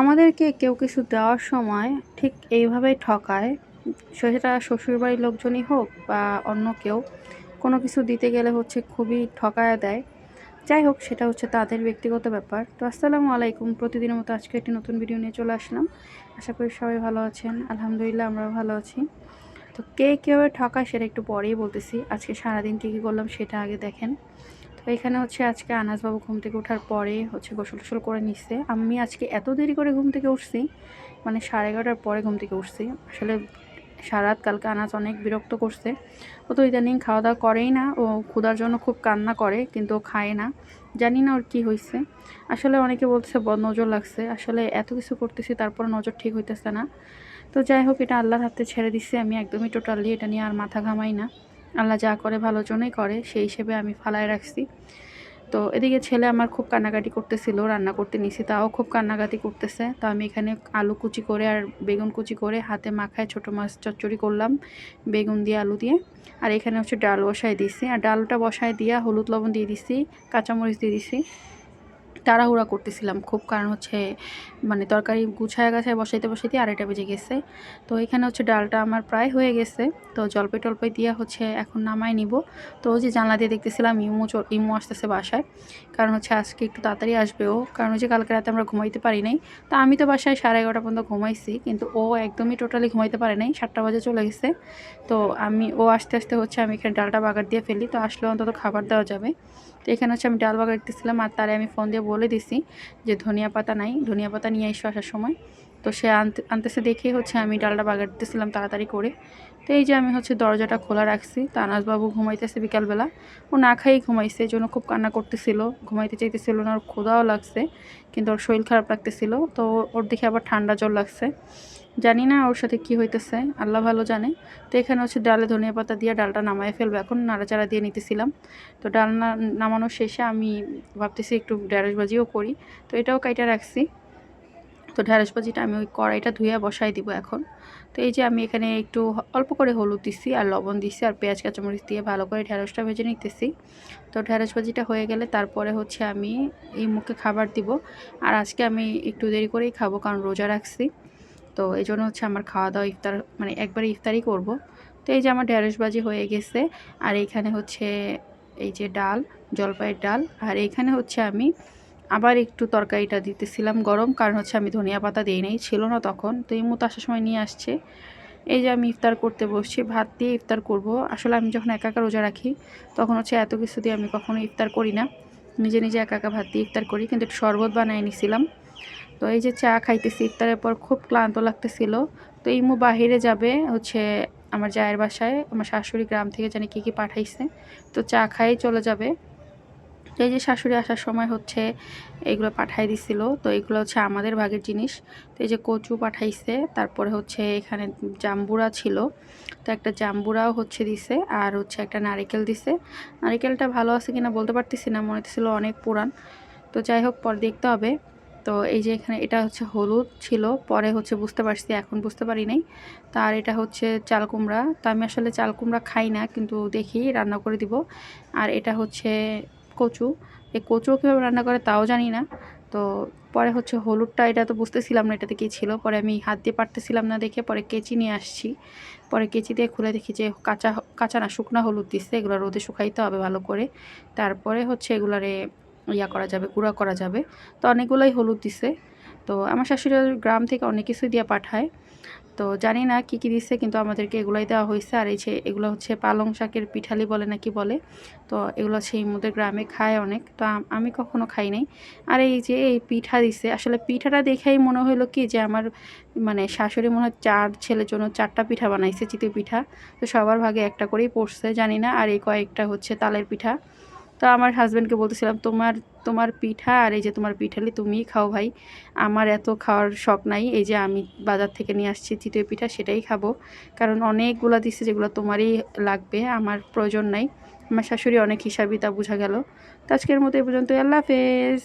আমাদেরকে কেউ কিছু দেওয়ার সময় ঠিক এইভাবেই ঠকায়। সেটা শ্বশুরবাড়ির লোকজনই হোক বা অন্য কেউ, কোনো কিছু দিতে গেলে হচ্ছে খুবই ঠকায়া দেয়। যাই হোক, সেটা হচ্ছে তাদের ব্যক্তিগত ব্যাপার। তো আসসালামু আলাইকুম। প্রতিদিনের মতো আজকে একটি নতুন ভিডিও নিয়ে চলে আসলাম। আশা করি সবাই ভালো আছেন। আলহামদুলিল্লাহ, আমরাও ভালো আছি। তো কে কীভাবে ঠকায় সেটা একটু পরেই বলতেছি। আজকে সারাদিন কী কী করলাম সেটা আগে দেখেন। তো এখানে হচ্ছে আজকে আনাসবাবু ঘুম থেকে ওঠার পরে হচ্ছে গোসল টোসল করে নিচ্ছে। আমি আজকে এত দেরি করে ঘুম থেকে উঠছি, মানে 11:30টার পরে ঘুম থেকে উঠছি। আসলে সারা রাত কালকে আনাজ অনেক বিরক্ত করছে। ও তো ইদানিং খাওয়া দাওয়া করেই না। ও ক্ষুধার জন্য খুব কান্না করে, কিন্তু ও খায় না। জানি না ওর কী হয়েছে। আসলে অনেকে বলছে বদনজর লাগছে। আসলে এত কিছু করতেছি, তারপর নজর ঠিক হইতেছে না। তো যাই হোক, এটা আল্লাহর হাতে ছেড়ে দিচ্ছি। আমি একদমই টোটালি এটা নিয়ে আর মাথা ঘামাই না। আল্লাহ যা করে ভালোর জন্যই করে, সেই হিসেবে আমি ফালায় রাখছি। তো এদিকে ছেলে আমার খুব কান্নাকাটি করতেছিল, রান্না করতে নিছি, তাও খুব কান্নাকাটি করতেছে। তো আমি এখানে আলু কুচি করে আর বেগুন কুচি করে হাতে মাখায় ছোটো মাছ চচ্চড়ি করলাম, বেগুন দিয়ে আলু দিয়ে। আর এখানে হচ্ছে ডাল বসায় দিছি, আর ডালটা বসায় দিয়ে হলুদ লবণ দিয়ে দিছি, কাঁচামরিচ দিয়ে দিছি। তাড়াহুড়া করতেছিলাম খুব, কারণ হচ্ছে মানে তরকারি গুছায় গাছায় বসাইতে আড়াইটা বেজে গেছে। তো এখানে হচ্ছে ডালটা আমার প্রায় হয়ে গেছে। তো জলপাই টলপাই দিয়ে হচ্ছে এখন নামায় নিব। তো ওই যে জানলা দিয়ে দেখতেছিলাম ইমু আসতেছে বাসায়, কারণ হচ্ছে আজকে একটু তাড়াতাড়ি আসবে ও, কারণ হচ্ছে কালকে রাতে আমরা ঘুমাইতে পারি নাই। তো আমি তো বাসায় 11:30 পর্যন্ত ঘুমাইছি, কিন্তু ও একদমই টোটালি ঘুমাইতে পারে নাই, 7টা বাজে চলে গেছে। তো ও আসতে আসতে হচ্ছে আমি এখানে ডালটা বাগার দিয়ে ফেলি, তো আসলে অন্তত খাবার দেওয়া যাবে। তো এখানে হচ্ছে আমি ডাল বাগার দিতেছিলাম, আর তারে আমি ফোন দিয়ে বলে দিছি যে ধনিয়া পাতা নাই, ধনিয়া পাতা নিয়ে এসো আসার সময়। তো সে আনতেছে দেখেই হচ্ছে আমি ডালটা বাগার দিতেছিলাম তাড়াতাড়ি করে। তো এই যে আমি হচ্ছে দরজাটা খোলা রাখছি। তা আনাসবাবু ঘুমাইতেছে বিকালবেলা, ও না খাইই ঘুমাইছে, এই জন্য খুব কান্না করতেছিল, ঘুমাইতে চাইতেছিল না, ওর ক্ষুধাও লাগছে, কিন্তু ওর শরীর খারাপ লাগতেছিল। তো ওর দেখে আবার ঠান্ডা জ্বর লাগছে, জানি না ওর সাথে কি হইতেছে, আল্লাহ ভালো জানে। তো এখানে হচ্ছে ডালে ধনিয়া পাতা দিয়ে ডালটা নামায় ফেলবো, এখন নাড়াচাড়া দিয়ে নিতেছিলাম। তো ডাল নামানোর শেষে আমি ভাবতেছি একটু ঢেঁড়স ভাজিও করি, তো এটাও কাইটা রাখছি। তো ঢেঁড়স ভাজিটা আমি ওই কড়াইটা ধুয়ে বসাই দিব এখন। তো এই যে আমি এখানে একটু অল্প করে হলুদ দিছি আর লবণ দিছি আর পেঁয়াজ কাঁচামরিচ দিয়ে ভালো করে ঢেঁড়সটা ভেজে নিতেছি। তো ঢেঁড়স ভাজিটা হয়ে গেলে তারপরে হচ্ছে আমি এই মুখে খাবার দিব। আর আজকে আমি একটু দেরি করেই খাবো, কারণ রোজা রাখছি। তো এই জন্য হচ্ছে আমার খাওয়া দাওয়া ইফতার মানে একবারে ইফতারই করব। তো এই যে আমার ঢেঁড়স ভাজি হয়ে গেছে, আর এইখানে হচ্ছে এই যে ডাল, জলপাইয়ের ডাল, আর এইখানে হচ্ছে আমি আবার একটু তরকারিটা দিতেছিলাম গরম, কারণ হচ্ছে আমি ধনিয়া পাতা দিই নাই, ছিল না তখন। তো এই মতো আসার সময় নিয়ে আসছে। এই যে আমি ইফতার করতে বসছি, ভাত দিয়ে ইফতার করব। আসলে আমি যখন একা একা রোজা রাখি, তখন হচ্ছে এত কিছু দিয়ে আমি কখনো ইফতার করি না, নিজে নিজে একা একা ভাত দিয়ে ইফতার করি। কিন্তু একটু শরবত বানিয়ে নিছিলাম। তো এই যে চা খাইতেছি, ইফতারের পর খুব ক্লান্ত লাগতেছিল। তো ইমু বাহিরে যাবে হচ্ছে আমার জায়ের বাসায়, আমার শাশুড়ি গ্রাম থেকে জানি কী কী পাঠাইছে, তো চা খাই চলে যাবে। তো এই যে শাশুড়ি আসার সময় হচ্ছে এগুলো পাঠাই দিছিল। তো এগুলো হচ্ছে আমাদের ভাগের জিনিস। তো এই যে কচু পাঠাইছে, তারপরে হচ্ছে এখানে জাম্বুরা ছিল, তো একটা জাম্বুরাও হচ্ছে দিছে, আর হচ্ছে একটা নারিকেল দিছে। নারিকেলটা ভালো আছে কিনা বলতে পারতেছি না, মনে হচ্ছিল অনেক পুরান। তো যাই হোক, পরে দেখতে হবে। তো এই যে এখানে এটা হচ্ছে হলুদ ছিল, পরে হচ্ছে বুঝতে পারছি, এখন বুঝতে পারি নাই। তার এটা হচ্ছে চাল কুমড়া। তো আমি আসলে চাল কুমড়া খাই না, কিন্তু দেখি রান্না করে দিব। আর এটা হচ্ছে কচু। এই কচুও কীভাবে রান্না করে তাও জানি না। তো পরে হচ্ছে হলুদটা, এটা তো বুঝতেছিলাম না এটাতে কী ছিল, পরে আমি হাত দিয়ে পারতেছিলাম না দেখে পরে কেচি নিয়ে আসছি। পরে কেচি দিয়ে খুলে দেখি যে কাঁচা কাঁচা না, শুকনা হলুদ দিচ্ছে। এগুলো রোদে শুকাইতে হবে ভালো করে, তারপরে হচ্ছে এগুলারে ইয়া করা যাবে, গুঁড়া করা যাবে। তো অনেকগুলোই হলুদ দিছে। তো আমার শাশুড়ি গ্রাম থেকে অনেক কিছু দিয়ে পাঠায়, তো জানি না কি কি দিচ্ছে, কিন্তু আমাদেরকে এগুলাই দেওয়া হয়েছে। আর এই যে এগুলো হচ্ছে পালং শাকের পিঠালি বলে নাকি বলে, তো এগুলো সেই মুদের গ্রামে খায় অনেক, তো আমি কখনো খাই নাই। আর এই যে এই পিঠা দিছে, আসলে পিঠাটা দেখেই মনে হলো কি যে আমার মানে শাশুড়ি মনে হয় 4 ছেলের জন্য 4টা পিঠা বানাইছে, চিতই পিঠা। তো সবার ভাগে একটা করেই পড়ছে, জানি না। আর এই কয়েকটা হচ্ছে তালের পিঠা। তো আমার হাজব্যান্ডকে বলতেছিলাম, তোমার তোমার পিঠা আর এই যে তোমার পিঠালি তুমিই খাও ভাই, আমার এত খাওয়ার শখ নাই। এই যে আমি বাজার থেকে নিয়ে আসছি চিতই পিঠা, সেটাই খাবো, কারণ অনেকগুলো দিচ্ছে যেগুলো তোমারই লাগবে, আমার প্রয়োজন নাই। আমার শাশুড়ি অনেক হিসাবই, তা বোঝা গেল। তো আজকের মতো এই পর্যন্ত, আল্লাহ হাফেজ।